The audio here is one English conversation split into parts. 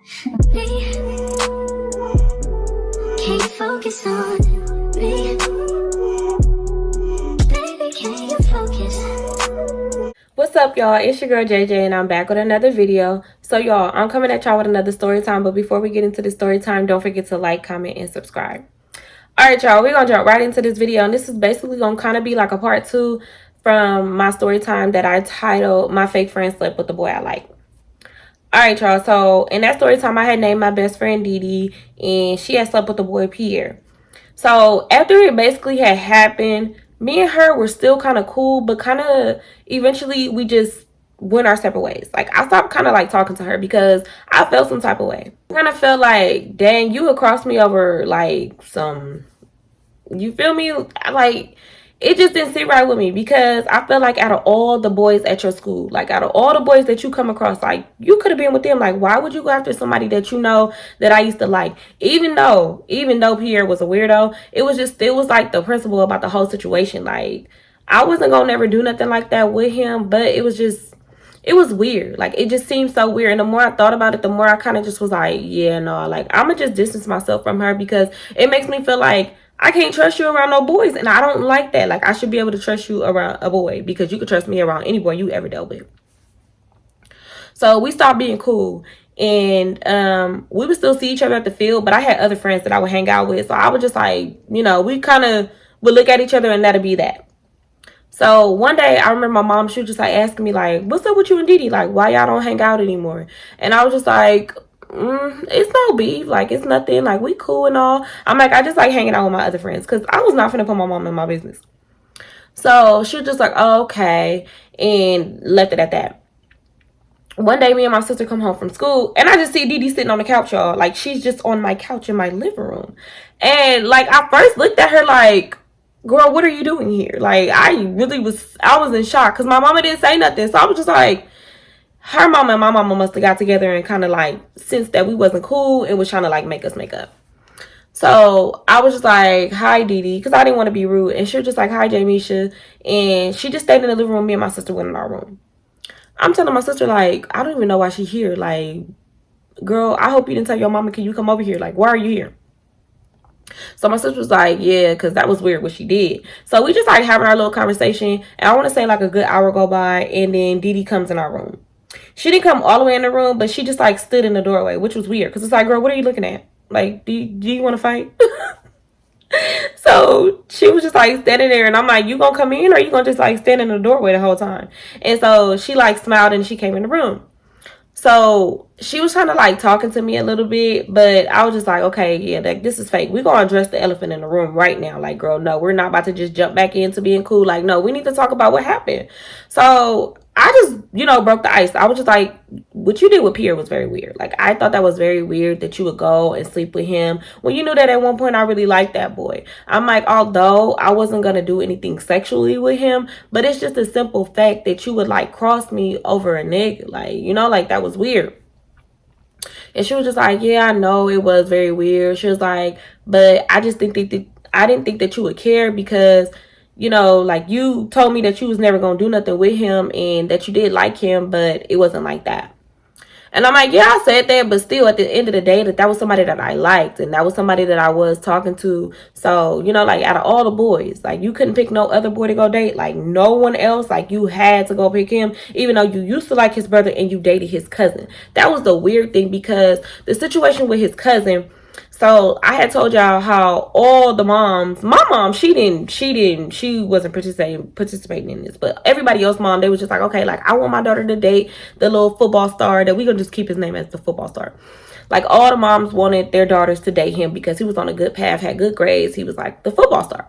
Me, can you focus on me? Baby, can you focus? What's up, y'all? It's your girl JJ and I'm back with another video. So y'all, I'm coming at y'all with another story time, but before we get into the story time, don't forget to like, comment, and subscribe. Alright, y'all, we're gonna jump right into this video, and this is basically gonna kind of be like a part 2 from my story time that I titled My Fake Friend Slept with the Boy I Like. Alright, y'all, so in that story time I had named my best friend Dee Dee, and she had slept with the boy Pierre. So after it basically had happened, me and her were still kind of cool, but kind of eventually we just went our separate ways. Like, I stopped kind of like talking to her because I felt some type of way. I kind of felt like, dang, you would cross me over like some, you feel me? Like, it just didn't sit right with me because I feel like out of all the boys at your school, like out of all the boys that you come across, like you could have been with them. Like, why would you go after somebody that you know that I used to like? Even though Pierre was a weirdo, it was like the principle about the whole situation. Like, I wasn't gonna never do nothing like that with him, but it was weird. Like, it just seemed so weird. And the more I thought about it, the more I kind of just was like, yeah, no, like, I'm gonna just distance myself from her because it makes me feel like I can't trust you around no boys, and I don't like that. Like, I should be able to trust you around a boy because you could trust me around any boy you ever dealt with. So we stopped being cool, and we would still see each other at the field, but I had other friends that I would hang out with. So I would just like, you know, we kind of would look at each other and that'd be that. So one day I remember my mom, she was just like asking me like, what's up with you and Dee Dee? Like, why y'all don't hang out anymore? And I was just like, it's no beef, like it's nothing, like we cool and all. I'm like, I just like hanging out with my other friends because I was not finna put my mom in my business. So she was just like, oh, okay, and left it at that. One day me and my sister come home from school and I just see Dee Dee sitting on the couch, y'all. Like, she's just on my couch in my living room. And like, I first looked at her like, girl, what are you doing here? Like, I was in shock because my mama didn't say nothing. So I was just like, her mama and my mama must have got together and kind of like sensed that we wasn't cool and was trying to like make us make up. So I was just like, hi, Dee Dee, because I didn't want to be rude. And she was just like, hi, Jamisha. And she just stayed in the living room. Me and my sister went in our room. I'm telling my sister, like, I don't even know why she's here. Like, girl, I hope you didn't tell your mama, can you come over here? Like, why are you here? So my sister was like, yeah, because that was weird what she did. So we just like having our little conversation. And I want to say like a good hour go by. And then Dee Dee comes in our room. She didn't come all the way in the room, but she just like stood in the doorway, which was weird. Because it's like, girl, what are you looking at? Like, do you want to fight? So she was just like standing there. And I'm like, you gonna come in or you gonna just like stand in the doorway the whole time? And so she like smiled and she came in the room. So she was trying to like talking to me a little bit, but I was just like, okay, yeah, like this is fake. We're gonna address the elephant in the room right now. Like, girl, no, we're not about to just jump back into being cool. Like, no, we need to talk about what happened. So I just, you know, broke the ice. I was just like, what you did with Pierre was very weird. Like, I thought that was very weird that you would go and sleep with him when you knew that at one point I really liked that boy. I'm like, although I wasn't gonna do anything sexually with him, but it's just a simple fact that you would like cross me over a nigga. Like, you know, like that was weird. And she was just like, yeah, I know it was very weird. She was like, but I just think that I didn't think that you would care because, you know, like you told me that you was never going to do nothing with him and that you did like him, but it wasn't like that. And I'm like, yeah, I said that, but still at the end of the day, that was somebody that I liked and that was somebody that I was talking to. So, you know, like out of all the boys, like you couldn't pick no other boy to go date. Like no one else, like you had to go pick him, even though you used to like his brother and you dated his cousin. That was the weird thing because the situation with his cousin, so I had told y'all how all the moms, my mom, she wasn't participating in this, but everybody else mom, they was just like, okay, like I want my daughter to date the little football star that we gonna just keep his name as the football star. Like all the moms wanted their daughters to date him because he was on a good path, had good grades. He was like the football star.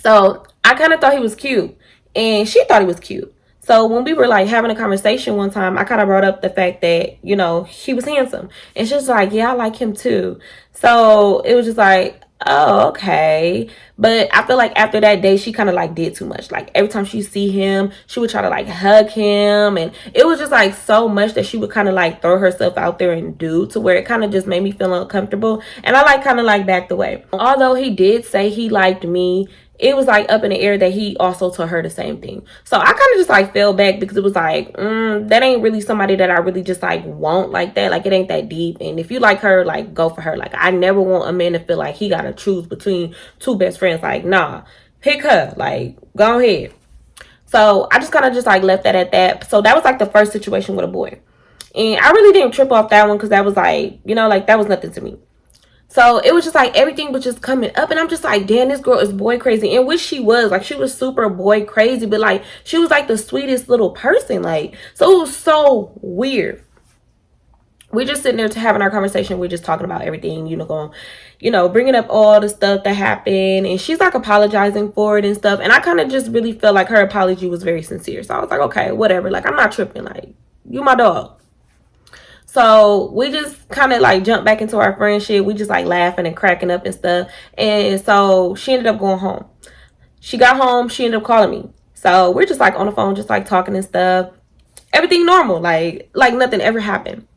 So I kind of thought he was cute and she thought he was cute. So when we were like having a conversation one time, I kind of brought up the fact that, you know, he was handsome. And she was like, yeah, I like him too. So it was just like, oh, okay. But I feel like after that day, she kind of like did too much. Like every time she see him, she would try to like hug him. And it was just like so much that she would kind of like throw herself out there and do to where it kind of just made me feel uncomfortable. And I like kind of like backed away. Although he did say he liked me, it was like up in the air that he also told her the same thing. So I kind of just like fell back because it was like, that ain't really somebody that I really just like want like that. Like, it ain't that deep. And if you like her, like, go for her. Like, I never want a man to feel like he gotta choose between two best friends. Like, nah, pick her. Like, go ahead. So I just kind of just like left that at that. So that was like the first situation with a boy. And I really didn't trip off that one because that was like, like that was nothing to me. So it was just like everything was just coming up, and I'm just like, damn, this girl is boy crazy. And which she was, like, she was super boy crazy, but like she was like the sweetest little person. Like, so it was so weird. We're just sitting there to having our conversation. We're just talking about everything, going, bringing up all the stuff that happened. And she's like apologizing for it and stuff. And I kind of just really felt like her apology was very sincere. So I was like, okay, whatever. Like, I'm not tripping. Like, you my dog. So we just kind of like jumped back into our friendship. We just like laughing and cracking up and stuff. And so she ended up going home. She got home. She ended up calling me. So we're just like on the phone, just like talking and stuff. Everything normal. Like nothing ever happened.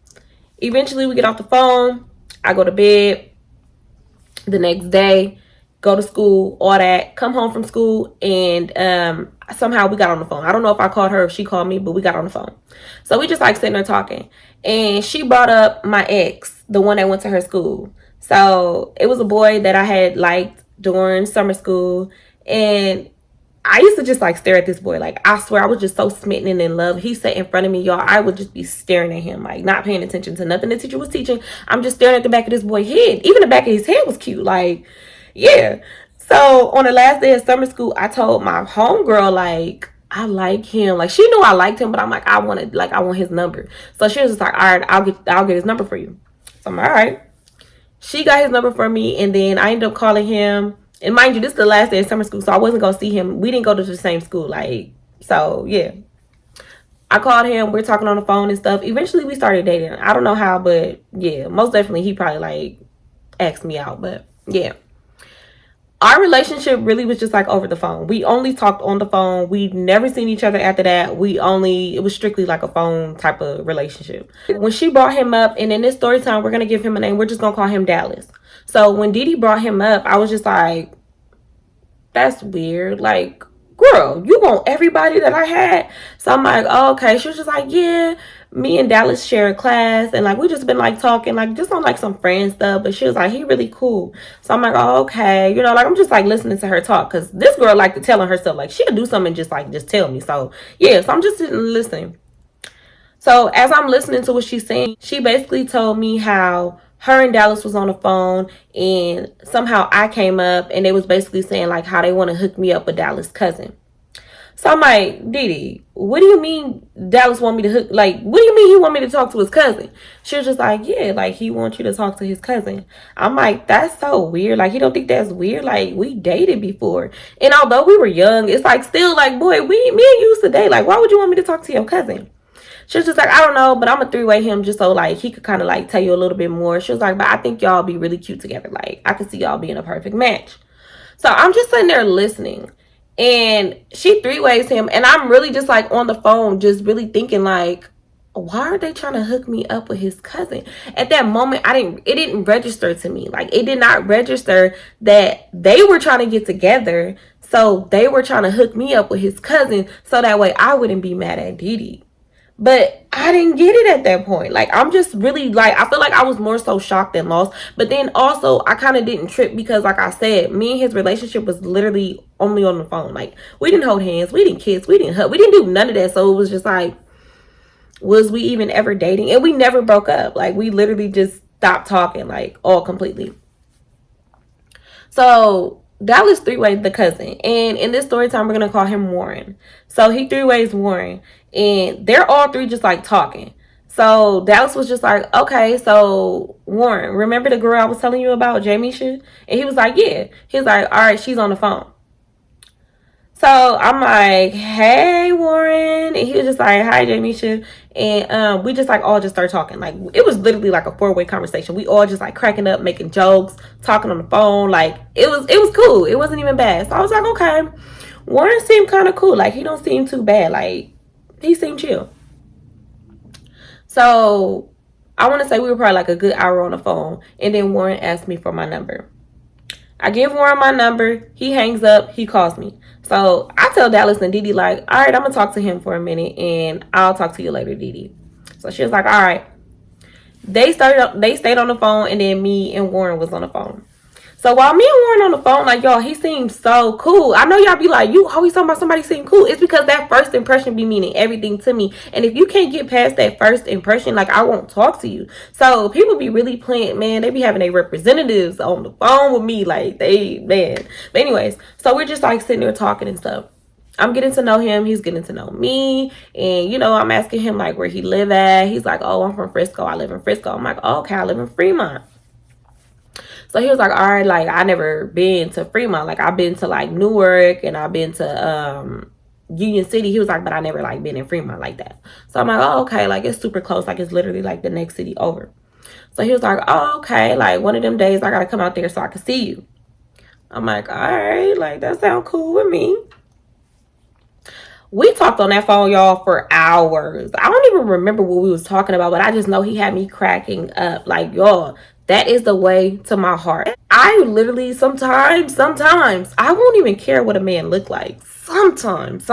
Eventually we get off the phone. I go to bed the next day, go to school, all that, come home from school, and somehow we got on the phone. I don't know if I called her or if she called me, but we got on the phone. So we just like sitting there talking, and she brought up my ex, the one that went to her school. So it was a boy that I had liked during summer school, and I used to just like stare at this boy. Like, I swear I was just so smitten and in love. He sat in front of me, y'all. I would just be staring at him, like not paying attention to nothing the teacher was teaching. I'm just staring at the back of this boy's head. Even the back of his head was cute. Like, yeah. So on the last day of summer school, I told my homegirl, like, I like him. Like, she knew I liked him, but I'm like, I want his number. So she was just like, all right, I'll get his number for you. So I'm like, all right. She got his number for me, and then I ended up calling him. And mind you, this is the last day of summer school, so I wasn't gonna see him. We didn't go to the same school, like, so yeah. I called him. We're talking on the phone and stuff. Eventually, we started dating. I don't know how, but yeah, most definitely he probably like asked me out, but yeah. Our relationship really was just like over the phone. We only talked on the phone. We've never seen each other after that. It was strictly like a phone type of relationship. When she brought him up, and in this story time, we're gonna give him a name. We're just gonna call him Dallas. So when Didi brought him up, I was just like, that's weird. Like, girl, you want everybody that I had? So I'm like, oh, okay. She was just like, yeah, me and Dallas share a class, and like we just been like talking, like just on like some friend stuff. But she was like, he really cool. So I'm like, oh, okay. Like I'm just like listening to her talk, because this girl like to tell on herself, like she'll do something and just tell me. So yeah, so I'm just sitting and listening. So as I'm listening to what she's saying, she basically told me how her and Dallas was on the phone, and somehow I came up, and they was basically saying like how they want to hook me up with Dallas' cousin. So I'm like, Didi, what do you mean Dallas want me to hook? Like, what do you mean he want me to talk to his cousin? She was just like, yeah, like he wants you to talk to his cousin. I'm like, that's so weird. Like, he don't think that's weird? Like, we dated before. And although we were young, it's like still like, boy, me and you used to date. Like, why would you want me to talk to your cousin? She was just like, I don't know, but I'm a three-way him just so like he could kind of like tell you a little bit more. She was like, but I think y'all be really cute together. Like, I could see y'all being a perfect match. So I'm just sitting there listening, and she three-ways him, and I'm really just like on the phone, just really thinking like, why are they trying to hook me up with his cousin? At that moment, it didn't register to me. Like, it did not register that they were trying to get together. So they were trying to hook me up with his cousin so that way I wouldn't be mad at Didi. But I didn't get it at that point. Like, I'm just really like, I feel like I was more so shocked than lost. But then also I kind of didn't trip because, like I said, me and his relationship was literally only on the phone. Like, we didn't hold hands, we didn't kiss, we didn't hug, we didn't do none of that. So it was just like, was we even ever dating? And we never broke up. Like, we literally just stopped talking, like, all completely. So Dallas three-wayed the cousin, and in this story time, we're gonna call him Warren. So he three-ways Warren, and they're all three just like talking. So Dallas was just like, okay, so Warren, remember the girl I was telling you about, Jamisha? And he was like, yeah. He was like, all right, she's on the phone. So I'm like, hey, Warren. And he was just like, hi, Jamisha. And we just like all just started talking. Like, it was literally like a four-way conversation. We all just like cracking up, making jokes, talking on the phone. Like, it was cool. It wasn't even bad. So I was like, okay. Warren seemed kind of cool. Like, he don't seem too bad. Like, he seemed chill. So I want to say we were probably like a good hour on the phone. And then Warren asked me for my number. I give Warren my number. He hangs up. He calls me. So I tell Dallas and Didi like, all right, I'm gonna talk to him for a minute, and I'll talk to you later, Didi. So she was like, all right. They stayed on the phone, and then me and Warren was on the phone. So while me and Warren on the phone, like, y'all, he seems so cool. I know y'all be like, you always talking about somebody seem cool. It's because that first impression be meaning everything to me. And if you can't get past that first impression, like, I won't talk to you. So people be really playing, man. They be having their representatives on the phone with me. Like, man. But anyways, so we're just like sitting there talking and stuff. I'm getting to know him. He's getting to know me. And, you know, I'm asking him, like, where he live at. He's like, oh, I'm from Frisco. I live in Frisco. I'm like, oh, okay, I live in Fremont. So he was like, all right, like, I never been to Fremont. Like, I've been to, like, Newark, and I've been to Union City. He was like, but I never, like, been in Fremont like that. So I'm like, oh, okay. Like, it's super close. Like, it's literally, like, the next city over. So he was like, oh, okay. Like, one of them days I got to come out there so I can see you. I'm like, all right. Like, that sounds cool with me. We talked on that phone, y'all, for hours. I don't even remember what we was talking about, but I just know he had me cracking up. Like, y'all, that is the way to my heart. I literally sometimes, I won't even care what a man look like. Sometimes.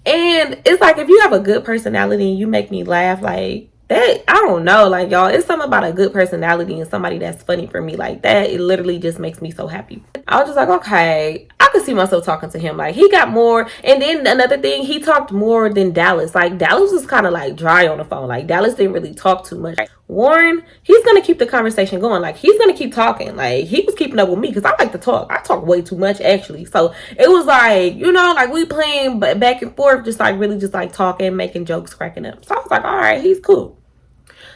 And it's like, if you have a good personality and you make me laugh, like, that, I don't know, like, y'all, it's something about a good personality and somebody that's funny for me like that. It literally just makes me so happy. I was just like, okay, I could see myself talking to him. Like, he got more. And then another thing, he talked more than Dallas. Like, Dallas was kind of like dry on the phone. Like, Dallas didn't really talk too much. Warren, he's gonna keep the conversation going. Like, he's gonna keep talking. Like, he was keeping up with me because I like to talk. I talk way too much, actually. So it was like, you know, like, we playing back and forth, just like really just like talking, making jokes, cracking up. So I was like, all right, he's cool.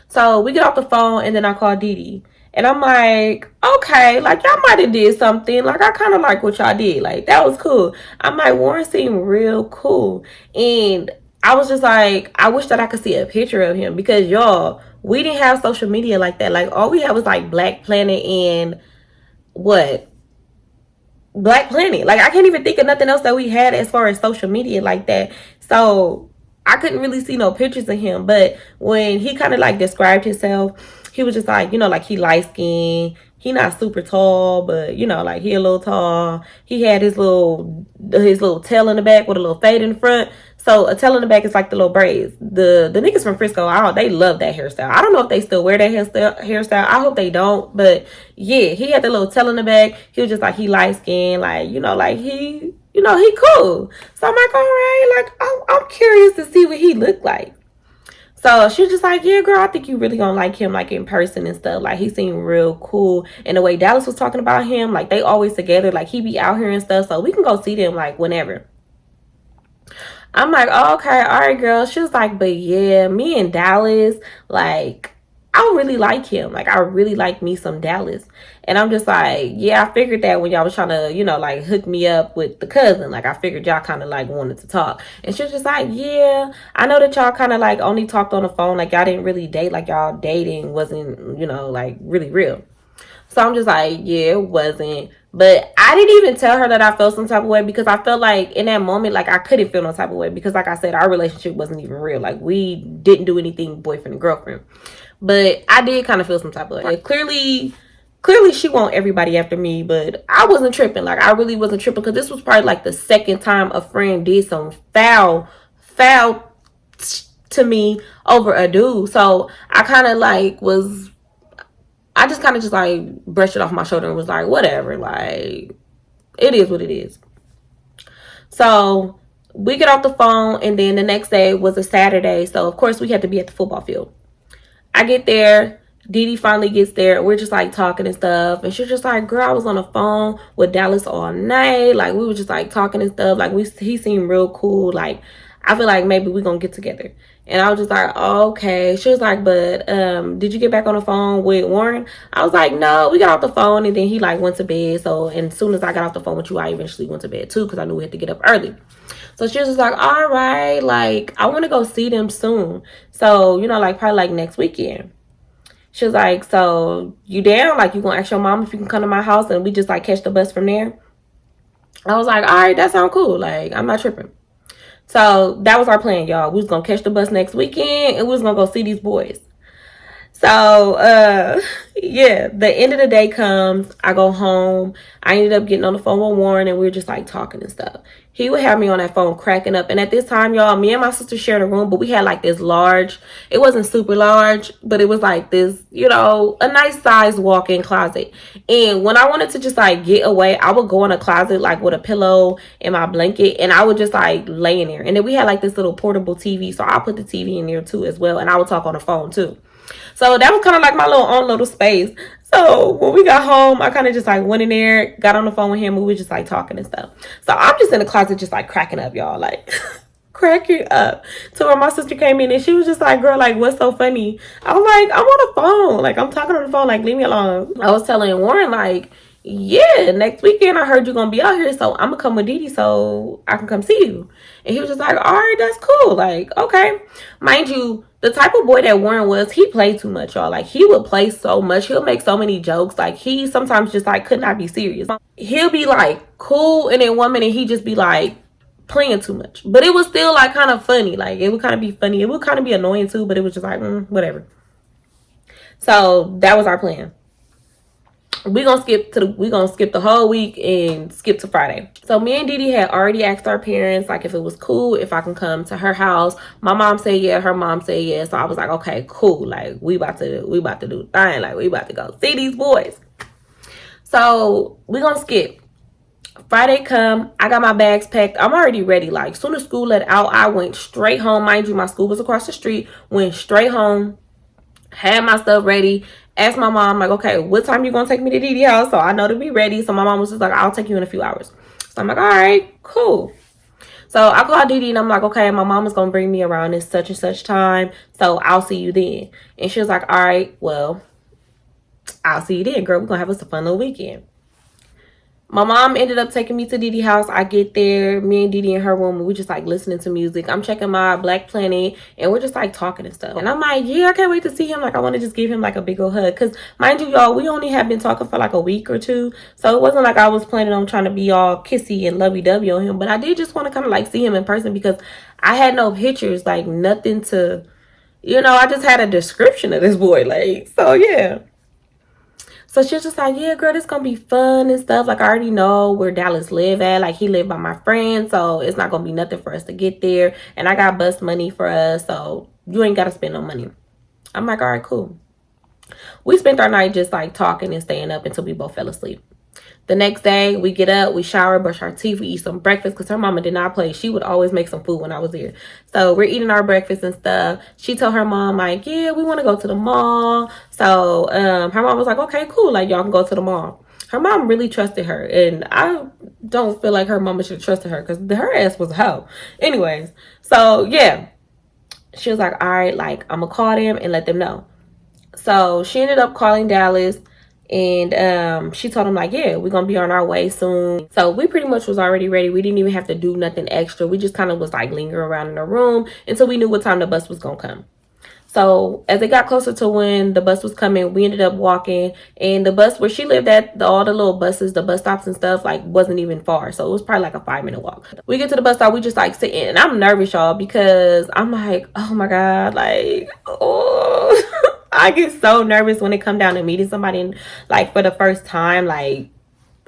So we get off the phone, and then I call Didi. And I'm like, okay, like, y'all might have did something. Like, I kind of like what y'all did. Like, that was cool. I'm like, Warren seemed real cool. And I was just like, I wish that I could see a picture of him. Because, y'all, we didn't have social media like that. Like, all we had was, like, Black Planet and what? Black Planet. Like, I can't even think of nothing else that we had as far as social media like that. So I couldn't really see no pictures of him. But when he kind of like described himself, he was just like, you know, like, he light skinned. He not super tall, but, you know, like, he a little tall. He had his little tail in the back with a little fade in the front. So a tail in the back is like the little braids. The niggas from Frisco, they love that hairstyle. I don't know if they still wear that hairstyle. I hope they don't. But yeah, he had the little tail in the back. He was just like, he light skinned, like, you know, like, he cool. So I'm like, all right, like, I'm curious to see what he looked like. So she was just like, yeah, girl, I think you really gonna like him, like, in person and stuff. Like, he seemed real cool. And the way Dallas was talking about him, like, they always together. Like, he be out here and stuff. So we can go see them, like, whenever. I'm like, oh, okay, all right, girl. She was like, but yeah, me and Dallas, like, I really like him. Like, I really like me some Dallas. And I'm just like, yeah, I figured that when y'all was trying to, you know, like, hook me up with the cousin. Like, I figured y'all kind of, like, wanted to talk. And she was just like, yeah, I know that y'all kind of, like, only talked on the phone. Like, y'all didn't really date. Like, y'all dating wasn't, you know, like, really real. So I'm just like, yeah, it wasn't. But I didn't even tell her that I felt some type of way because I felt like in that moment, like, I couldn't feel no type of way because, like I said, our relationship wasn't even real. Like, we didn't do anything boyfriend and girlfriend. But I did kind of feel some type of way. Clearly she want everybody after me, but I wasn't tripping. Like, I really wasn't tripping because this was probably like the second time a friend did some foul to me over a dude. So I kind of like I just kind of just like brushed it off my shoulder and was like, whatever, like, it is what it is. So we get off the phone, and then the next day was a Saturday. So of course we had to be at the football field. I get there. Didi finally gets there. We're just like talking and stuff. And she's just like, girl, I was on the phone with Dallas all night. Like, we were just like talking and stuff. Like, he seemed real cool. Like, I feel like maybe we're going to get together. And I was just like, oh, okay. She was like, but did you get back on the phone with Warren? I was like, no, we got off the phone, and then he like went to bed. So, and as soon as I got off the phone with you, I eventually went to bed too because I knew we had to get up early. So she was just like, all right, like, I want to go see them soon. So, you know, like, probably like next weekend. She was like, so you down? Like, you gonna ask your mom if you can come to my house and we just like catch the bus from there? I was like, all right, that sounds cool. Like, I'm not tripping. So that was our plan, y'all. We was gonna catch the bus next weekend and we was gonna go see these boys. So, yeah, the end of the day comes. I go home. I ended up getting on the phone with Warren, and we were just like talking and stuff. He would have me on that phone cracking up. And at this time, y'all, me and my sister shared a room, but we had like this large, it wasn't super large, but it was like this, you know, a nice size walk-in closet. And when I wanted to just like get away, I would go in a closet like with a pillow and my blanket, and I would just like lay in there. And then we had like this little portable TV, so I put the TV in there too as well, and I would talk on the phone too. So that was kind of like my own little space. So when we got home, I kind of just like went in there, got on the phone with him, and we were just like talking and stuff. So I'm just in the closet just like cracking up, y'all, like cracking up. To where my sister came in and she was just like, girl, like, what's so funny? I was like, I'm on the phone. Like, I'm talking on the phone, like, leave me alone. I was telling Warren, like, yeah, next weekend I heard you're gonna be out here, so I'm gonna come with Didi so I can come see you. And he was just like, all right, that's cool. Like, okay. Mind you, the type of boy that Warren was, he played too much, y'all. Like, he would play so much. He'll make so many jokes. Like, he sometimes just like could not be serious. He'll be like cool, and then 1 minute he just be like playing too much. But it was still like kind of funny. Like, it would kind of be funny. It would kind of be annoying too, but it was just like, whatever. So that was our plan. We gonna skip the whole week and skip to Friday. So me and Didi had already asked our parents like if it was cool if I can come to her house. My mom said yeah, her mom said yeah. So I was like, okay, cool. Like we about to do the thing. Like we about to go see these boys. So we gonna skip. Friday come, I got my bags packed. I'm already ready. Like soon as school let out, I went straight home. Mind you, my school was across the street. Went straight home. Had my stuff ready. Asked my mom, like, okay, what time you gonna take me to Didi house? So I know to be ready. So my mom was just like, I'll take you in a few hours. So I'm like, all right, cool. So I called Didi and I'm like, okay, my mom is gonna bring me around this such and such time. So I'll see you then. And she was like, all right, well, I'll see you then, girl. We're gonna have us a fun little weekend. My mom ended up taking me to Didi house. I get there, me and Didi in her room, and we just like listening to music. I'm checking my Black Planet, and we're just like talking and stuff. And I'm like, yeah, I can't wait to see him. Like, I want to just give him like a big old hug. Because mind you, y'all, we only have been talking for like a week or two. So it wasn't like I was planning on trying to be all kissy and lovey-dovey on him. But I did just want to kind of like see him in person because I had no pictures, like nothing to, you know, I just had a description of this boy. Like, so yeah. So she was just like, yeah, girl, this gonna be fun and stuff. Like, I already know where Dallas live at. Like, he live by my friend, so it's not gonna be nothing for us to get there. And I got bus money for us, so you ain't gotta spend no money. I'm like, all right, cool. We spent our night just like talking and staying up until we both fell asleep. The next day, we get up, we shower, brush our teeth, we eat some breakfast because her mama did not play. She would always make some food when I was there. So we're eating our breakfast and stuff. She told her mom, like, yeah, we want to go to the mall. So her mom was like, okay, cool. Like, y'all can go to the mall. Her mom really trusted her. And I don't feel like her mama should have trusted her because her ass was a hoe. Anyways, so yeah. She was like, all right, like, I'm going to call them and let them know. So she ended up calling Dallas. And she told him like, yeah, we're gonna be on our way soon. So we pretty much was already ready. We didn't even have to do nothing extra. We just kind of was like lingering around in the room until we knew what time the bus was gonna come. So as it got closer to when the bus was coming, we ended up walking. And the bus where she lived at, all the little buses, the bus stops and stuff, like wasn't even far. So it was probably like a 5-minute walk. We get to the bus stop, we just like sitting. And I'm nervous, y'all, because I'm like, oh my God, like, oh. I get so nervous when it come down to meeting somebody and, like, for the first time. Like,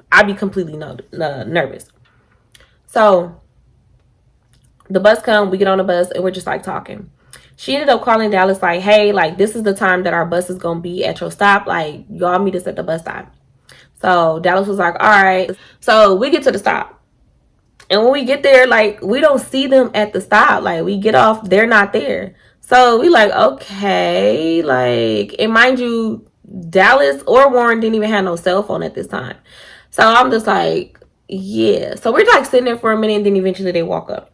I be completely nervous. So the bus come, we get on the bus, and we're just like talking. She ended up calling Dallas like, hey, like, this is the time that our bus is gonna be at your stop. Like, y'all meet us at the bus stop. So Dallas was like, all right. So we get to the stop. And when we get there, like, we don't see them at the stop. Like, we get off, they're not there. So we like, okay, like, and mind you, Dallas or Warren didn't even have no cell phone at this time. So I'm just like, yeah. So we're like sitting there for a minute, and then eventually they walk up.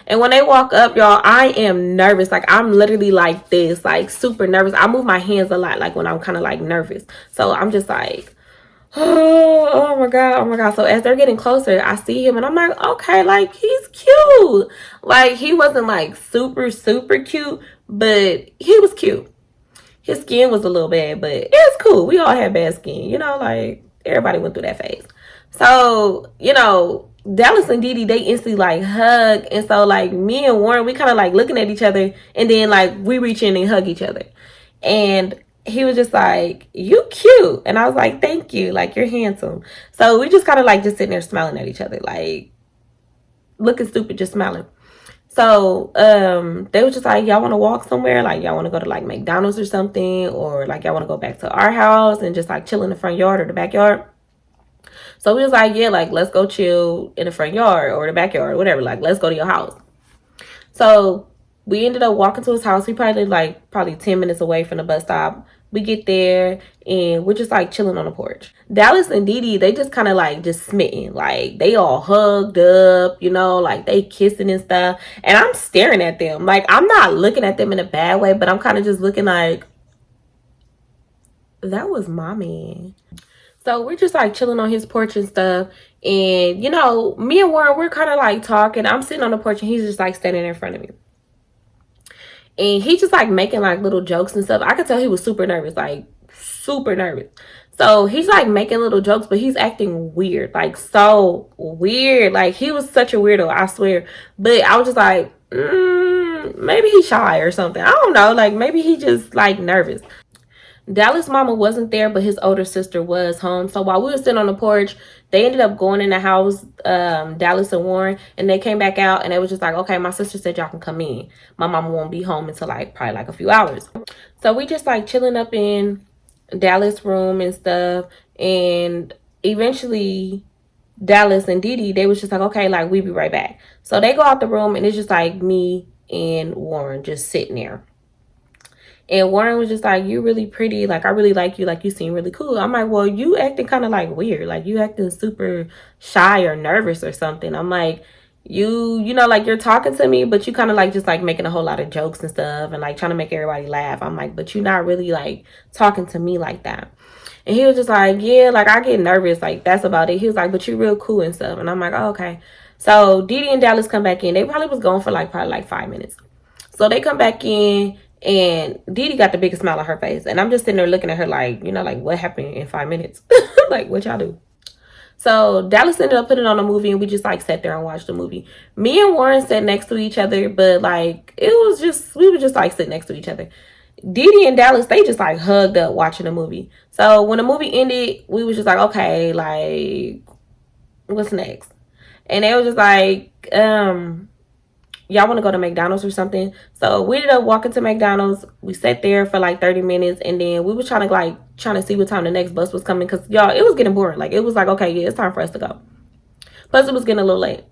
And when they walk up, y'all, I am nervous. Like, I'm literally like this, like super nervous. I move my hands a lot, like when I'm kind of like nervous. So I'm just like, oh my God, oh my God. So as they're getting closer, I see him and I'm like, okay, like, he's cute. Like, he wasn't like super, super cute, but he was cute. His skin was a little bad, but it's cool. We all had bad skin, you know, like, everybody went through that phase. So, you know, Dallas and Didi, they instantly like hug. And so like me and Warren, we kind of like looking at each other, and then like we reach in and hug each other. And he was just like, "You cute," and I was like, "Thank you, like you're handsome." So we just kind of like just sitting there smiling at each other, like looking stupid, just smiling. So they was just like, "Y'all want to walk somewhere? Like y'all want to go to like McDonald's or something, or like y'all want to go back to our house and just like chill in the front yard or the backyard?" So we was like, "Yeah, like let's go chill in the front yard or the backyard or whatever. Like let's go to your house." So we ended up walking to his house. We probably like probably 10 minutes away from the bus stop. We get there and we're just like chilling on the porch. Dallas and Dee Dee, they just kind of like just smitten. Like they all hugged up, you know, like they kissing and stuff. And I'm staring at them. Like I'm not looking at them in a bad way, but I'm kind of just looking like, that was my man. So we're just like chilling on his porch and stuff. And, you know, me and Warren, we're kind of like talking. I'm sitting on the porch and he's just like standing in front of me. And he just like making like little jokes and stuff. I could tell he was super nervous, like super nervous. So he's like making little jokes, but he's acting weird, like so weird. Like he was such a weirdo, I swear. But I was just like, maybe he's shy or something. I don't know. Like maybe he just like nervous. Dallas' mama wasn't there, but his older sister was home. So while we were sitting on the porch, they ended up going in the house, Dallas and Warren, and they came back out and they was just like, "Okay, my sister said y'all can come in. My mama won't be home until like probably like a few hours." So we just like chilling up in Dallas' room and stuff. And eventually Dallas and Dee Dee, they was just like, "Okay, like we be right back." So they go out the room and it's just like me and Warren just sitting there. And Warren was just like, "You really pretty. Like, I really like you. Like, you seem really cool." I'm like, "Well, you acting kind of like weird. Like, you acting super shy or nervous or something." I'm like, you know, like you're talking to me, but you kind of like just like making a whole lot of jokes and stuff and like trying to make everybody laugh." I'm like, "But you're not really like talking to me like that." And he was just like, "Yeah, like I get nervous. Like, that's about it." He was like, "But you're real cool and stuff." And I'm like, "Oh, okay." So Dee Dee and Dallas come back in. They probably was gone for like probably like 5 minutes. So they come back in and Dee Dee got the biggest smile on her face. And I'm just sitting there looking at her like, you know, like what happened in 5 minutes? Like what y'all do? So Dallas ended up putting on a movie and we just like sat there and watched the movie. Me and Warren sat next to each other, but like it was just, we were just like sitting next to each other. Dee Dee and Dallas, they just like hugged up watching the movie. So when the movie ended, we was just like, okay, like what's next? And they was just like, y'all want to go to McDonald's or something? So we ended up walking to McDonald's. We sat there for like 30 minutes and then we were trying to see what time the next bus was coming because y'all, it was getting boring. Like it was like, okay, yeah, it's time for us to go. Plus it was getting a little late.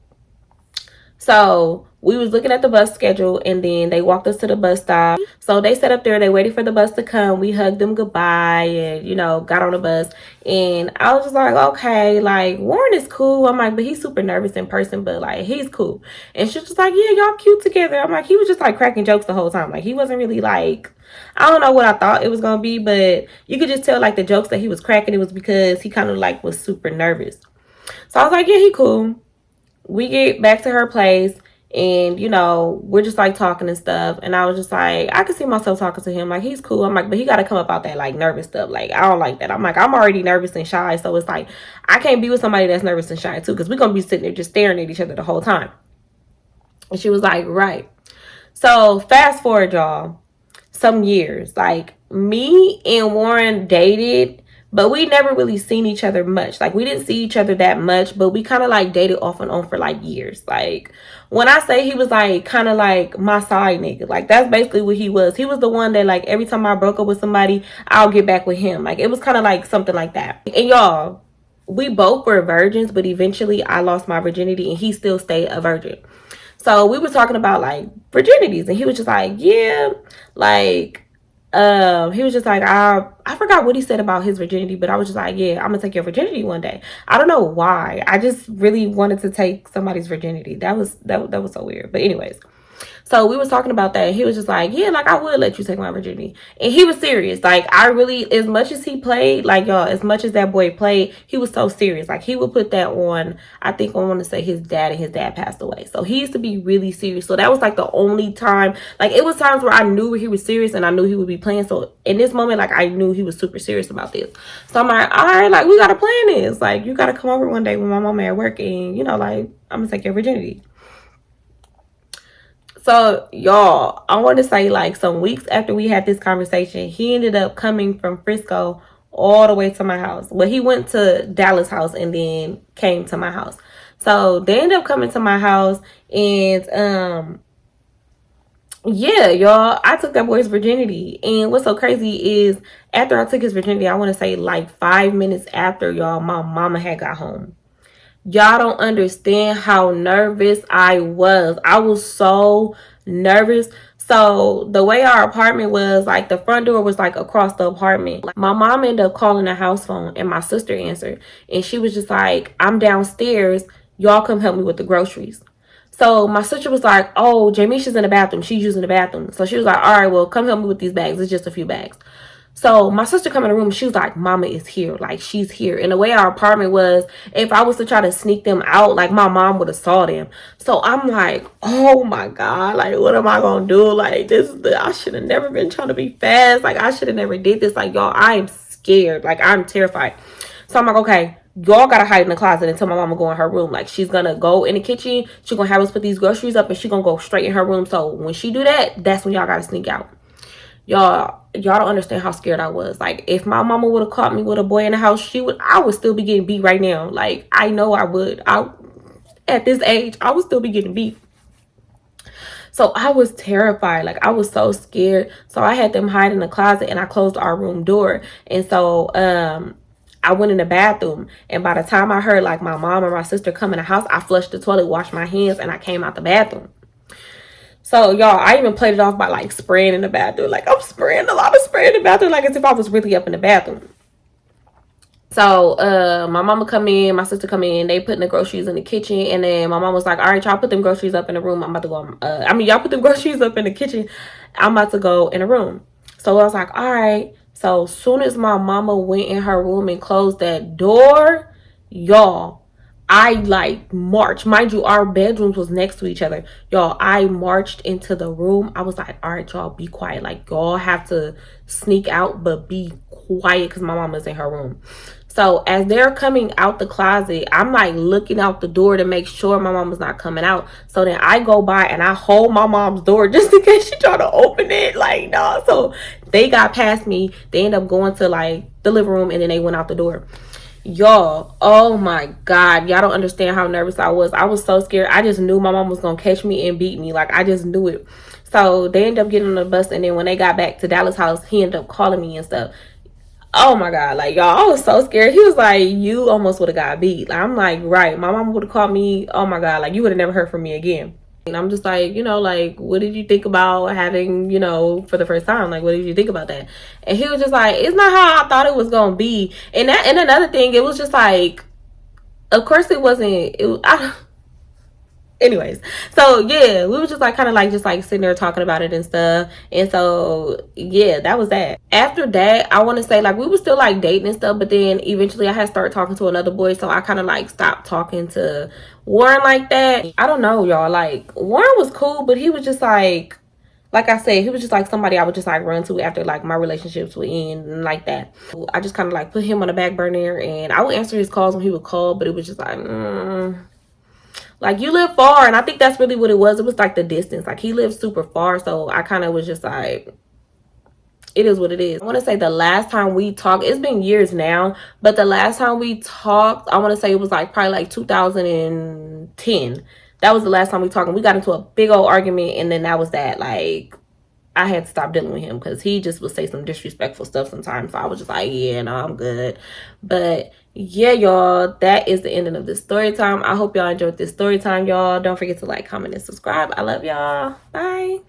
So we was looking at the bus schedule and then they walked us to the bus stop. So they sat up there, they waited for the bus to come. We hugged them goodbye and, you know, got on the bus. And I was just like, okay, like Warren is cool. I'm like, but he's super nervous in person, but like he's cool. And she's just like, yeah, y'all cute together. I'm like, he was just like cracking jokes the whole time. Like he wasn't really like, I don't know what I thought it was gonna be, but you could just tell like the jokes that he was cracking, it was because he kind of like was super nervous. So I was like, yeah, he cool. We get back to her place and you know we're just like talking and stuff, and I was just like, I could see myself talking to him, like he's cool. I'm like, but he got to come up out that like nervous stuff. Like I don't like that. I'm like, I'm already nervous and shy, so it's like I can't be with somebody that's nervous and shy too, because we're gonna be sitting there just staring at each other the whole time. And she was like, right. So fast forward, y'all, some years, like me and Warren dated, but we never really seen each other much. Like we didn't see each other that much, but we kind of like dated off and on for like years. Like when I say he was like kind of like my side nigga, like that's basically what he was. He was the one that like every time I broke up with somebody, I'll get back with him. Like it was kind of like something like that. And y'all, we both were virgins, but eventually I lost my virginity and he still stayed a virgin. So we were talking about like virginities and he was just like, yeah, like he was just like, I forgot what he said about his virginity, but I was just like, yeah, I'm gonna take your virginity one day. I don't know why. I just really wanted to take somebody's virginity. That was so weird. But anyways, so we was talking about that. He was just like, yeah, like I would let you take my virginity. And he was serious. Like I really, as much as he played, like y'all, as much as that boy played, he was so serious. Like he would put that on, I think I want to say his dad, and his dad passed away. So he used to be really serious. So that was like the only time, like it was times where I knew he was serious and I knew he would be playing. So in this moment, like I knew he was super serious about this. So I'm like, all right, like we got to plan this. Like you got to come over one day when my mama at work and, you know, like I'm going to take your virginity. So, y'all, I want to say like some weeks after we had this conversation, he ended up coming from Frisco all the way to my house. Well, he went to Dallas house and then came to my house. So they ended up coming to my house and yeah, y'all, I took that boy's virginity. And what's so crazy is after I took his virginity, I want to say like 5 minutes after, y'all, my mama had got home. Y'all don't understand how nervous I was. I was so nervous. So the way our apartment was, like the front door was like across the apartment. My mom ended up calling the house phone and my sister answered. And she was just like, I'm downstairs. Y'all come help me with the groceries. So my sister was like, oh, Jamisha's in the bathroom. She's using the bathroom. So she was like, all right, well, come help me with these bags. It's just a few bags. So my sister come in the room, she was like, mama is here. Like, she's here. And the way our apartment was, if I was to try to sneak them out, like my mom would have saw them. So I'm like, oh my God, like what am I gonna do? Like I should have never been trying to be fast. Like I should have never did this. Like y'all, I'm scared. Like I'm terrified. So I'm like, okay, y'all gotta hide in the closet until my mama go in her room. Like she's gonna go in the kitchen, she's gonna have us put these groceries up and she's gonna go straight in her room. So when she do that, that's when y'all gotta sneak out. Y'all don't understand how scared I was. Like if my mama would have caught me with a boy in the house, I would still be getting beat right now. Like I know I would. At this age, I would still be getting beat. So I was terrified. Like I was so scared. So I had them hide in the closet and I closed our room door. And so I went in the bathroom, and by the time I heard like my mom and my sister come in the house, I flushed the toilet, washed my hands, and I came out the bathroom. So y'all, I even played it off by like spraying in the bathroom. Like I'm spraying a lot of spray in the bathroom, like as if I was really up in the bathroom. So my mama come in, my sister come in, they putting the groceries in the kitchen, and then my mom was like, all right, y'all put them groceries up in the room. I'm about to go. Y'all put them groceries up in the kitchen. I'm about to go in the room. So I was like, all right. So soon as my mama went in her room and closed that door, y'all, I like marched. Mind you, our bedrooms was next to each other. Y'all, I marched into the room. I was like, all right, y'all, be quiet. Like, y'all have to sneak out, but be quiet because my mama's in her room. So as they're coming out the closet, I'm like looking out the door to make sure my mom was not coming out. So then I go by and I hold my mom's door just in case she try to open it. Like, no. So they got past me. They end up going to like the living room and then they went out the door. Y'all, oh my God, y'all don't understand how nervous I was. I was so scared. I just knew my mom was gonna catch me and beat me. Like I just knew it. So they ended up getting on the bus, and then when they got back to Dallas house, he ended up calling me and stuff. Oh my God, like y'all, I was so scared. He was like, you almost would have got beat. Like, I'm like, right, my mom would have called me. Oh my God, like you would have never heard from me again. And I'm just like, like, what did you think about having, for the first time? Like, what did you think about that? And he was just like, it's not how I thought it was gonna be. And another thing, it was just like, of course it wasn't. Anyways, so yeah, we were just like kind of like just like sitting there talking about it and stuff. And so yeah, that was that. After that, I want to say like we were still like dating and stuff, but then eventually I had started talking to another boy, so I kind of like stopped talking to Warren like that. I don't know, y'all. Like Warren was cool, but he was just like I said, he was just like somebody I would just like run to after like my relationships would end and like that. I just kind of like put him on the back burner, and I would answer his calls when he would call, but it was just like like you live far. And I think that's really what it was. It was like the distance. Like he lived super far, so I kind of was just like, it is what it is. I want to say the last time we talked, it's been years now, but the last time we talked, I want to say it was like probably like 2010. That was the last time we talked, and we got into a big old argument, and then that was that. Like I had to stop dealing with him because he just would say some disrespectful stuff sometimes. So I was just like, yeah, no, I'm good. But yeah, y'all, that is the ending of this story time. I hope y'all enjoyed this story time, y'all. Don't forget to like, comment, and subscribe. I love y'all. Bye.